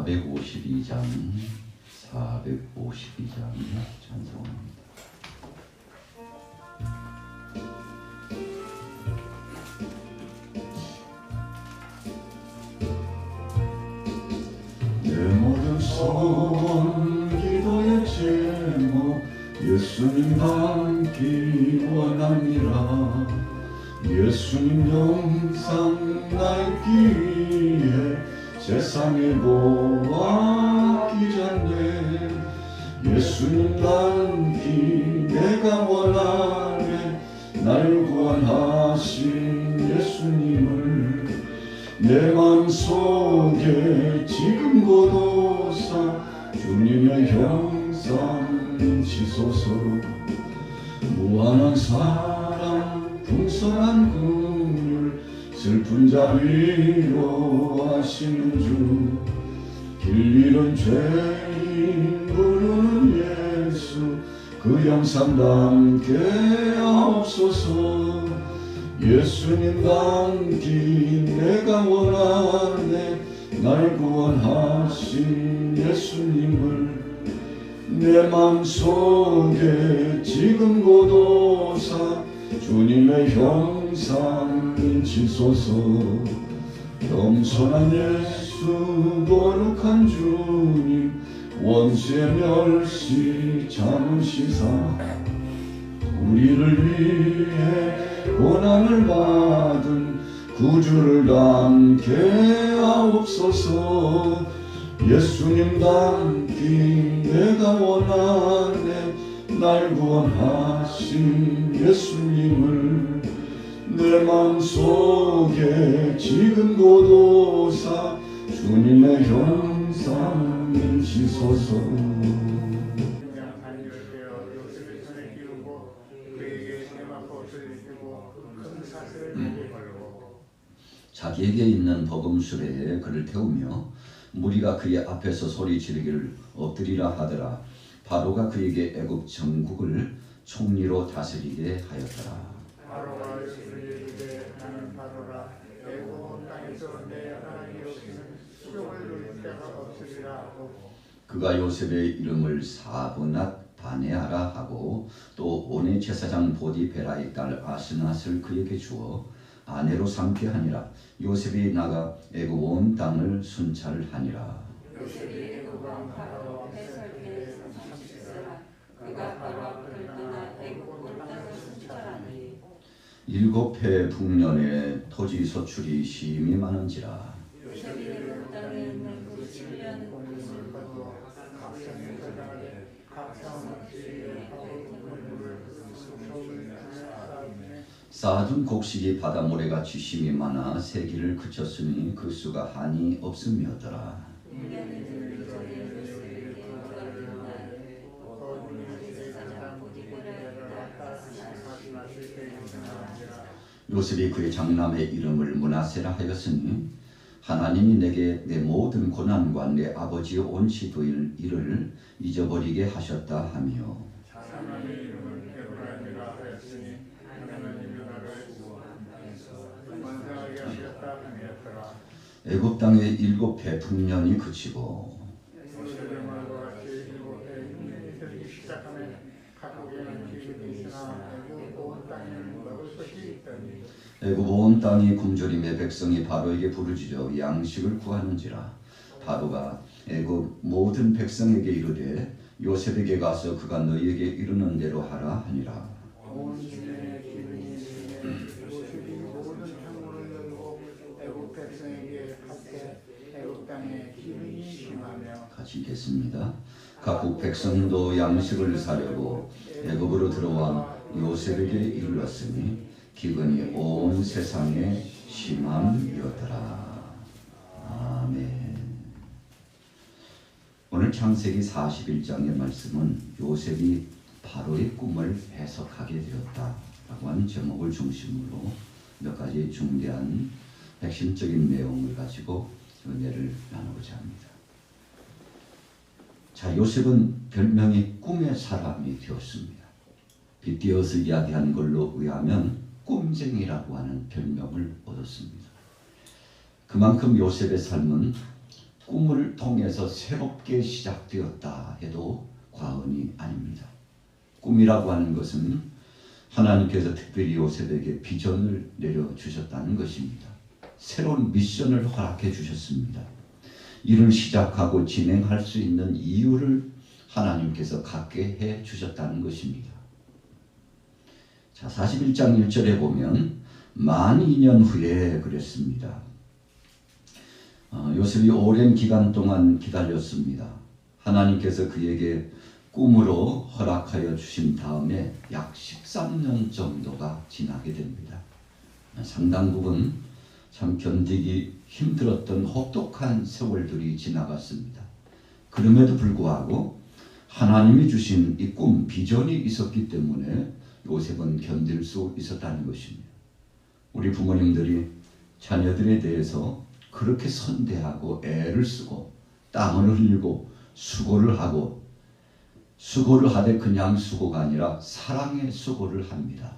452장 찬송합니다. 내 모든 소원 기도의 제목 예수님 닮기 원합니다. 예수님 영상 닮기에 세상에 보았기 전에 예수님 닮기 내가 원하네. 날 구원하신 예수님을 내 맘속에 지금 고도사 주님의 형상 지소서. 무한한 사랑 풍성한 긍휼 슬픈 자 위로하시는 주. 길 잃은 죄인 부르는 예수 그 영상 담게 하옵소서. 예수님 닮기 내가 원하네. 날 구원하신 예수님을 내 맘속에 지금 고도사 주님의 형상 인치소서. 겸손한 예수 거룩한 주님 원수의 멸시 참으시사 우리를 위해 고난을 받은 구주를 닮게 하옵소서. 예수님 닮기 내가 원하네. 날 구원하신 예수님을 내 맘속에 지금 고도사 주님의 형상 인치소서. 자기에게 있는 복음수레에 그를 태우며 무리가 그의 앞에서 소리 지르기를 엎드리라 하더라. 바로가 그에게 애굽 전국을 총리로 다스리게 하였더라. 바로가 요셉에게 이르되 나는 바로라. 애굽 온 땅에서 내 하나님 없이는 수종을 누릴 데가 없으리라 하고 그가 요셉의 이름을 사브낫 바네아라 하고 또 온의 제사장 보디베라의 딸 아스낫을 그에게 주어 아내로 삼게 하니라. 요셉이 나가 애굽 온 땅을 순찰하니라. 요셉이 애굽 왕 바로 해설비에서 30세라. 그가 바로 앞을 떠나 애굽 온 땅을 순찰하니 7해 북년에 토지 소출이 심히 많은지라. 요셉이 애굽 땅에 있는 그 7년 공물을 거두어 각 성에 저장하되 각 성읍지에 건물을 쌓아둔 곡식이 바다 모래같이 심히 많아 세기를 그쳤으니 그 수가 한이 없음이었더라. 1년이 들기 전에 요셉에게 누가 일어나되 온의 제사장 보디베라의 딸 아스낫이 요셉이 그의 장남의 이름을 므낫세라 하였으니 하나님이 내게 내 모든 고난과 내 아버지의 온 시도일 일을 잊어버리게 하셨다 하며 하나님의 이름을 에브라임이라 하였으니 하나님이 나를 완성하게 하셨다 하였더라. 애굽 땅의 7해 풍년이 그치고 요셉의 말과 같이 7해 풍년이 들기 시작하면 각국에는 기근이 있으나 애굽 온 땅에는 먹을 것이 있더니 애굽 온 땅이 굶주림에 백성이 바로에게 부르짖어 양식을 구하는지라. 바로가 애굽 모든 백성에게 이르되 요셉에게 가서 그가 너희에게 이르는 대로 하라 하니라. 온 시내에 기근이 있으니 요셉이 모든 창문을 열고 애굽 백성에게 할때 애굽 땅에 기근이 심하며 같이 읽겠습니다. 각국 백성도 양식을 사려고 애굽으로 들어와 요셉에게 이르렀으니 기근이 온 세상에 심함이었더라. 아멘. 오늘 창세기 41장의 말씀은 요셉이 바로의 꿈을 해석하게 되었다라고 하는 제목을 중심으로 몇 가지 중대한 핵심적인 내용을 가지고 은혜를 나누고자 합니다. 자, 요셉은 별명이 꿈의 사람이 되었습니다. 빗대어서 이야기한 걸로 의하면 꿈쟁이라고 하는 별명을 얻었습니다. 그만큼 요셉의 삶은 꿈을 통해서 새롭게 시작되었다 해도 과언이 아닙니다. 꿈이라고 하는 것은 하나님께서 특별히 요셉에게 비전을 내려주셨다는 것입니다. 새로운 미션을 허락해 주셨습니다. 일을 시작하고 진행할 수 있는 이유를 하나님께서 갖게 해 주셨다는 것입니다. 자, 41장 1절에 보면 만 2년 후에 그랬습니다. 요셉이 오랜 기간 동안 기다렸습니다. 하나님께서 그에게 꿈으로 허락하여 주신 다음에 약 13년 정도가 지나게 됩니다. 상당 부분 참 견디기 힘들었던 혹독한 세월들이 지나갔습니다. 그럼에도 불구하고 하나님이 주신 이 꿈, 비전이 있었기 때문에 요셉은 견딜 수 있었다는 것입니다. 우리 부모님들이 자녀들에 대해서 그렇게 선대하고 애를 쓰고 땀을 흘리고 수고를 하되 그냥 수고가 아니라 사랑의 수고를 합니다.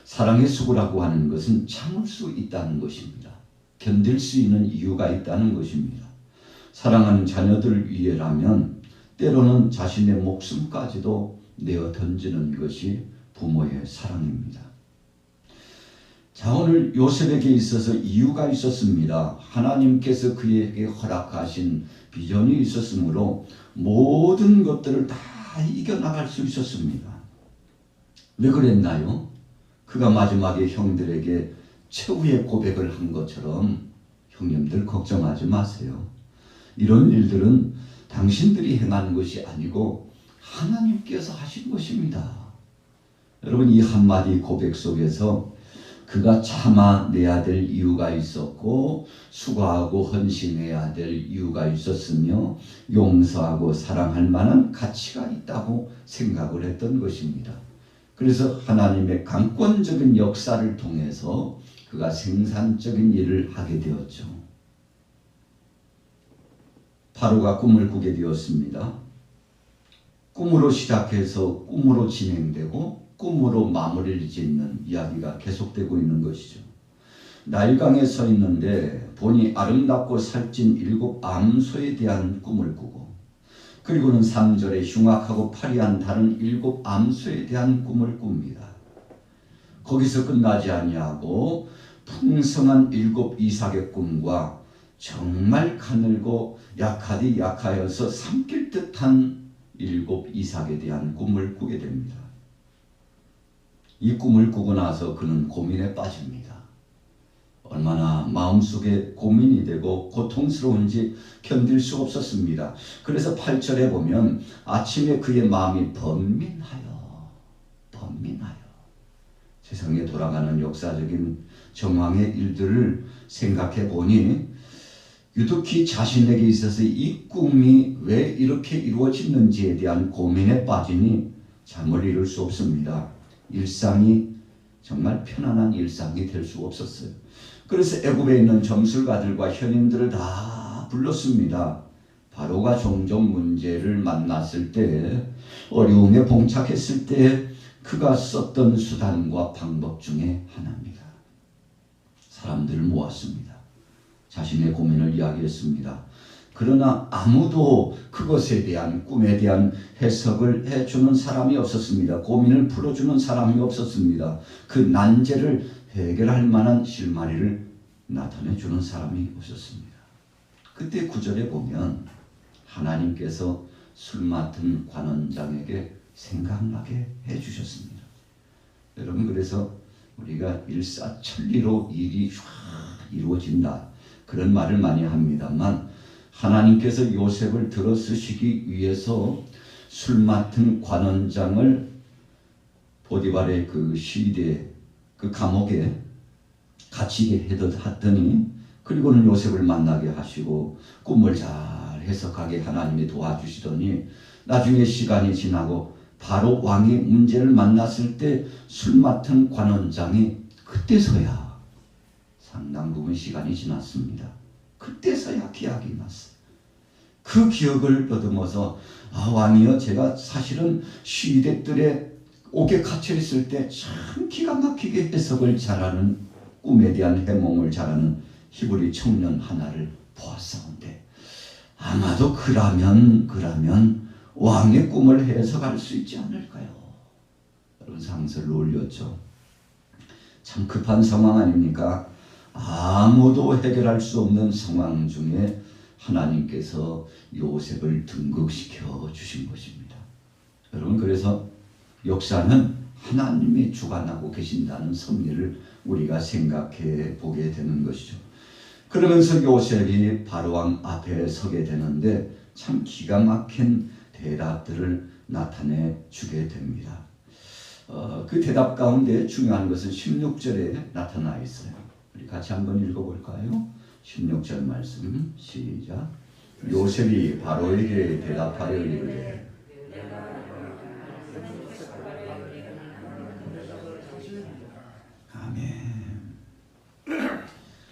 사랑의 수고라고 하는 것은 참을 수 있다는 것입니다. 견딜 수 있는 이유가 있다는 것입니다. 사랑하는 자녀들 위해라면 때로는 자신의 목숨까지도 내어 던지는 것이 부모의 사랑입니다. 자, 오늘 요셉에게 있어서 이유가 있었습니다. 하나님께서 그에게 허락하신 비전이 있었으므로 모든 것들을 다 이겨나갈 수 있었습니다. 왜 그랬나요? 그가 마지막에 형들에게 최후의 고백을 한 것처럼 형님들 걱정하지 마세요. 이런 일들은 당신들이 행한 것이 아니고 하나님께서 하신 것입니다. 여러분, 이 한마디 고백 속에서 그가 참아내야 될 이유가 있었고 수고하고 헌신해야 될 이유가 있었으며 용서하고 사랑할 만한 가치가 있다고 생각을 했던 것입니다. 그래서 하나님의 강권적인 역사를 통해서 그가 생산적인 일을 하게 되었죠. 바로가 꿈을 꾸게 되었습니다. 꿈으로 시작해서 꿈으로 진행되고 꿈으로 마무리를 짓는 이야기가 계속되고 있는 것이죠. 나일강에 서 있는데 보니 아름답고 살찐 7 암소에 대한 꿈을 꾸고, 그리고는 3절에 흉악하고 파리한 다른 7 암소에 대한 꿈을 꿉니다. 거기서 끝나지 아니하고 풍성한 7 이삭의 꿈과 정말 가늘고 약하디 약하여서 삼킬 듯한 7 이삭에 대한 꿈을 꾸게 됩니다. 이 꿈을 꾸고 나서 그는 고민에 빠집니다. 얼마나 마음속에 고민이 되고 고통스러운지 견딜 수 없었습니다. 그래서 8절에 보면 아침에 그의 마음이 번민하여 세상에 돌아가는 역사적인 정황의 일들을 생각해 보니 유독히 자신에게 있어서 이 꿈이 왜 이렇게 이루어지는지에 대한 고민에 빠지니 잠을 이룰 수 없습니다. 일상이 정말 편안한 일상이 될 수 없었어요. 그래서 애굽에 있는 점술가들과 현인들을 다 불렀습니다. 바로가 종종 문제를 만났을 때, 어려움에 봉착했을 때 그가 썼던 수단과 방법 중에 하나입니다. 사람들을 모았습니다. 자신의 고민을 이야기했습니다. 그러나 아무도 그것에 대한 꿈에 대한 해석을 해주는 사람이 없었습니다. 고민을 풀어주는 사람이 없었습니다. 그 난제를 해결할 만한 실마리를 나타내주는 사람이 없었습니다. 그때 9절에 보면 하나님께서 술 맡은 관원장에게 생각나게 해주셨습니다. 여러분, 그래서 우리가 일사천리로 일이 이루어진다, 그런 말을 많이 합니다만 하나님께서 요셉을 들어 쓰시기 위해서 술 맡은 관원장을 보디발의 그 시대, 그 감옥에 갇히게 했더니, 그리고는 요셉을 만나게 하시고 꿈을 잘 해석하게 하나님이 도와주시더니, 나중에 시간이 지나고 바로 왕이 문제를 만났을 때 술 맡은 관원장이 그때서야, 상당 부분 시간이 지났습니다. 그때서야 기약이 났어요. 그 기억을 더듬어서, 왕이여, 제가 사실은 시대들의 옥에 갇혀 있을 때 참 기가 막히게 해석을 잘하는, 꿈에 대한 해몽을 잘하는 히브리 청년 하나를 보았사온데 아마도 그러면 왕의 꿈을 해석할 수 있지 않을까요? 여러분 상서를 올렸죠. 참 급한 상황 아닙니까? 아무도 해결할 수 없는 상황 중에 하나님께서 요셉을 등극시켜 주신 것입니다. 여러분 그래서 역사는 하나님이 주관하고 계신다는 섭리를 우리가 생각해 보게 되는 것이죠. 그러면서 요셉이 바로왕 앞에 서게 되는데 참 기가 막힌 대답들을 나타내 주게 됩니다. 그 대답 가운데 중요한 것은 16절에 나타나 있어요. 우리 같이 한번 읽어볼까요? 16절 말씀 시작. 요셉이 바로에게 대답하여 이르되 아멘.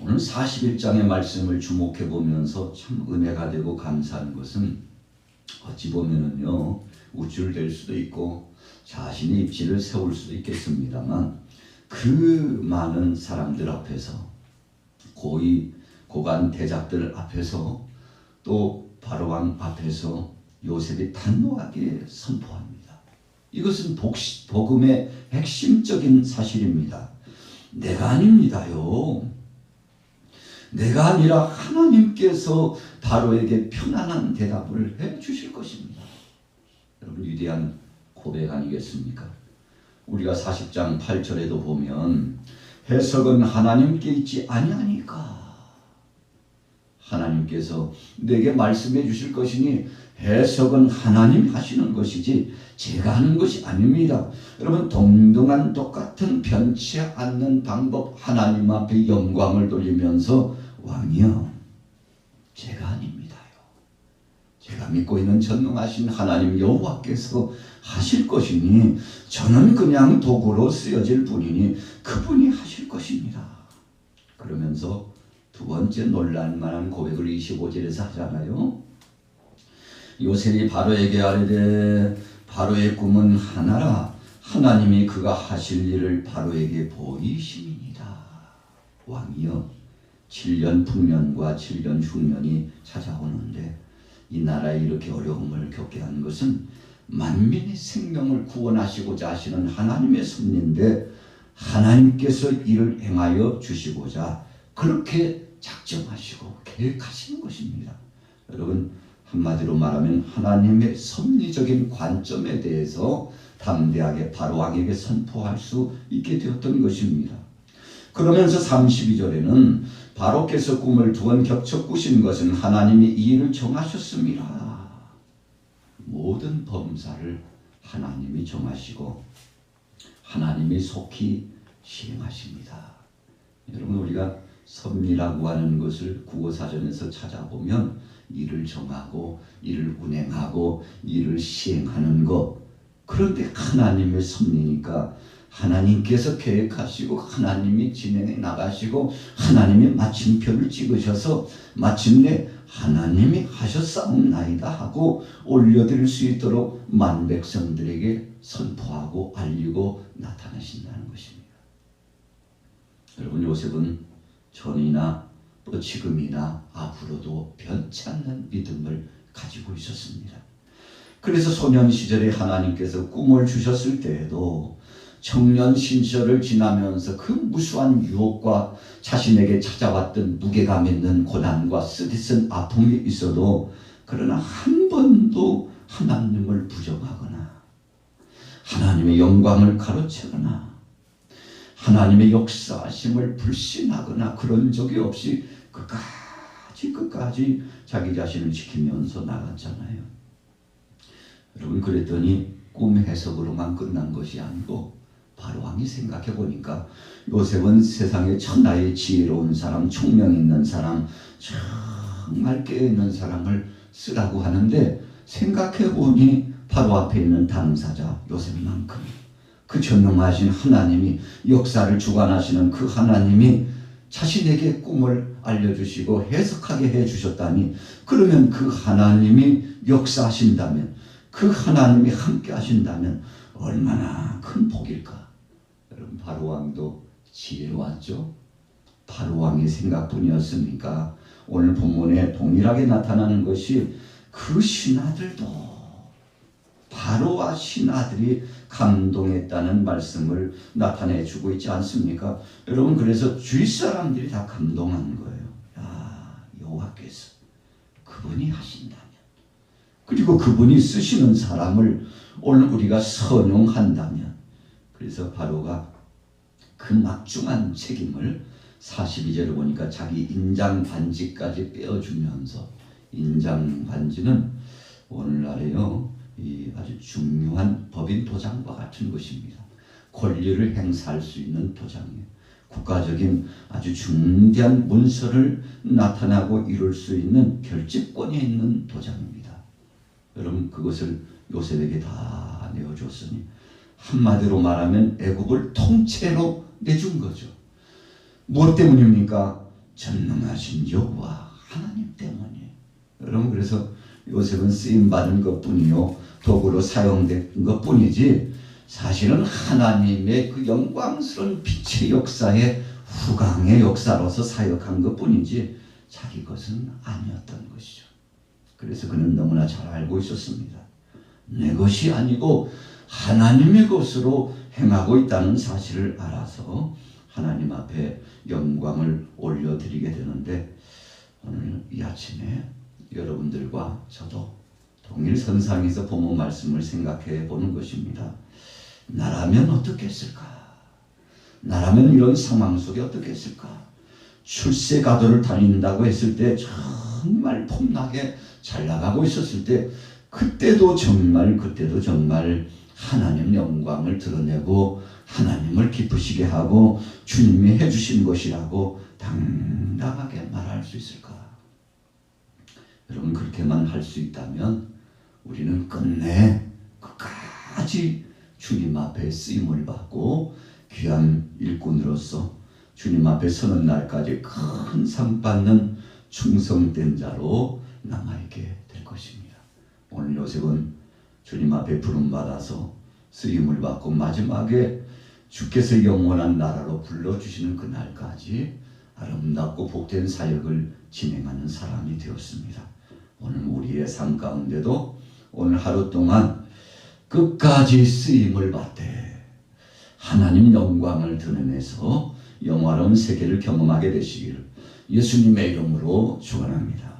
오늘 41장의 말씀을 주목해 보면서 참 은혜가 되고 감사한 것은 어찌 보면은요 우쭐될 수도 있고 자신의 입지를 세울 수도 있겠습니다만 그 많은 사람들 앞에서 고위 고관 대작들 앞에서 또 바로왕 앞에서 요셉이 단호하게 선포합니다. 이것은 복음의 핵심적인 사실입니다. 내가 아닙니다요. 내가 아니라 하나님께서 바로에게 편안한 대답을 해 주실 것입니다. 여러분 위대한 고백 아니겠습니까? 우리가 40장 8절에도 보면 해석은 하나님께 있지 아니하니까 하나님께서 내게 말씀해 주실 것이니 해석은 하나님 하시는 것이지 제가 하는 것이 아닙니다. 여러분 동등한 똑같은 변치 않는 방법 하나님 앞에 영광을 돌리면서 왕이여 제가 아닙니다요. 제가 믿고 있는 전능하신 하나님 여호와께서 하실 것이니 저는 그냥 도구로 쓰여질 뿐이니 그분이 하실 것입니다. 그러면서 두 번째 놀랄만한 고백을 25절에서 하잖아요. 요셉이 바로에게 아뢰되 바로의 꿈은 하나라 하나님이 그가 하실 일을 바로에게 보이심이니라. 왕이여 7년 풍년과 7년 흉년이 찾아오는데 이 나라에 이렇게 어려움을 겪게 한 것은 만민의 생명을 구원하시고자 하시는 하나님의 섭리인데 하나님께서 이를 행하여 주시고자 그렇게 작정하시고 계획하시는 것입니다. 여러분 한마디로 말하면 하나님의 섭리적인 관점에 대해서 담대하게 바로왕에게 선포할 수 있게 되었던 것입니다. 그러면서 32절에는 바로께서 꿈을 두 번 겹쳐 꾸신 것은 하나님이 이 일을 정하셨습니다. 모든 범사를 하나님이 정하시고 하나님이 속히 시행하십니다. 여러분 우리가 섭리라고 하는 것을 국어사전에서 찾아보면 일을 정하고 일을 운행하고 일을 시행하는 것, 그런데 하나님의 섭리니까 하나님께서 계획하시고 하나님이 진행해 나가시고 하나님이 마침표를 찍으셔서 마침내 하나님이 하셨사옵나이다 하고 올려드릴 수 있도록 만백성들에게 선포하고 알리고 나타나신다는 것입니다. 여러분 요셉은 전이나 또 지금이나 앞으로도 변치 않는 믿음을 가지고 있었습니다. 그래서 소년 시절에 하나님께서 꿈을 주셨을 때에도 청년 신절을 지나면서 그 무수한 유혹과 자신에게 찾아왔던 무게감 있는 고난과 쓰디쓴 아픔이 있어도 그러나 한 번도 하나님을 부정하거나 하나님의 영광을 가로채거나 하나님의 역사하심을 불신하거나 그런 적이 없이 끝까지 자기 자신을 지키면서 나갔잖아요. 여러분 그랬더니 꿈 해석으로만 끝난 것이 아니고 바로왕이 생각해 보니까 요셉은 세상에 천하의 지혜로운 사람, 총명 있는 사람, 정말 깨어있는 사람을 쓰라고 하는데 생각해 보니 바로 앞에 있는 당사자 요셉만큼 그 전능하신 하나님이 역사를 주관하시는 그 하나님이 자신에게 꿈을 알려주시고 해석하게 해주셨다니 그러면 그 하나님이 역사하신다면 그 하나님이 함께 하신다면 얼마나 큰 복일까. 여러분 바로왕도 지혜로웠죠. 바로왕의 생각뿐이었습니까? 오늘 본문에 동일하게 나타나는 것이 그 신하들도 바로와 신하들이 감동했다는 말씀을 나타내 주고 있지 않습니까? 여러분, 그래서 주위 사람들이 다 감동한 거예요. 야, 여호와께서 그분이 하신다면, 그리고 그분이 쓰시는 사람을 오늘 우리가 선용한다면, 그래서 바로가 그 막중한 책임을 42절을 보니까 자기 인장 반지까지 떼어주면서, 인장 반지는 오늘날에요 이 아주 중요한 법인 도장과 같은 것입니다. 권리를 행사할 수 있는 도장이에요. 국가적인 아주 중대한 문서를 나타나고 이룰 수 있는 결집권이 있는 도장입니다. 여러분, 그것을 요셉에게 다 내어줬으니 한마디로 말하면 애국을 통째로 내준 거죠. 무엇 때문입니까? 전능하신 여호와 하나님 때문이에요. 여러분, 그래서 요셉은 쓰임받은 것뿐이요 도구로 사용된 것뿐이지 사실은 하나님의 그 영광스러운 빛의 역사에 후광의 역사로서 사역한 것뿐이지 자기 것은 아니었던 것이죠. 그래서 그는 너무나 잘 알고 있었습니다. 내 것이 아니고 하나님의 것으로 행하고 있다는 사실을 알아서 하나님 앞에 영광을 올려드리게 되는데, 오늘 이 아침에 여러분들과 저도 동일선상에서 본문 말씀을 생각해 보는 것입니다. 나라면 어떻게 했을까? 나라면 이런 상황 속에 어떻게 했을까? 출세가도를 다닌다고 했을 때 정말 폼나게 잘 나가고 있었을 때 그때도 정말 하나님 영광을 드러내고 하나님을 기쁘시게 하고 주님이 해주신 것이라고 당당하게 말할 수 있을까? 여러분, 그렇게만 할 수 있다면 우리는 끝내 끝까지 주님 앞에 쓰임을 받고 귀한 일꾼으로서 주님 앞에 서는 날까지 큰 상 받는 충성된 자로 남아있게 될 것입니다. 오늘 요셉은 주님 앞에 부름받아서 쓰임을 받고 마지막에 주께서 영원한 나라로 불러주시는 그날까지 아름답고 복된 사역을 진행하는 사람이 되었습니다. 오늘 우리의 삶 가운데도 오늘 하루 동안 끝까지 쓰임을 받되 하나님 영광을 드러내서 영화로운 세계를 경험하게 되시기를 예수님의 이름으로 축원합니다.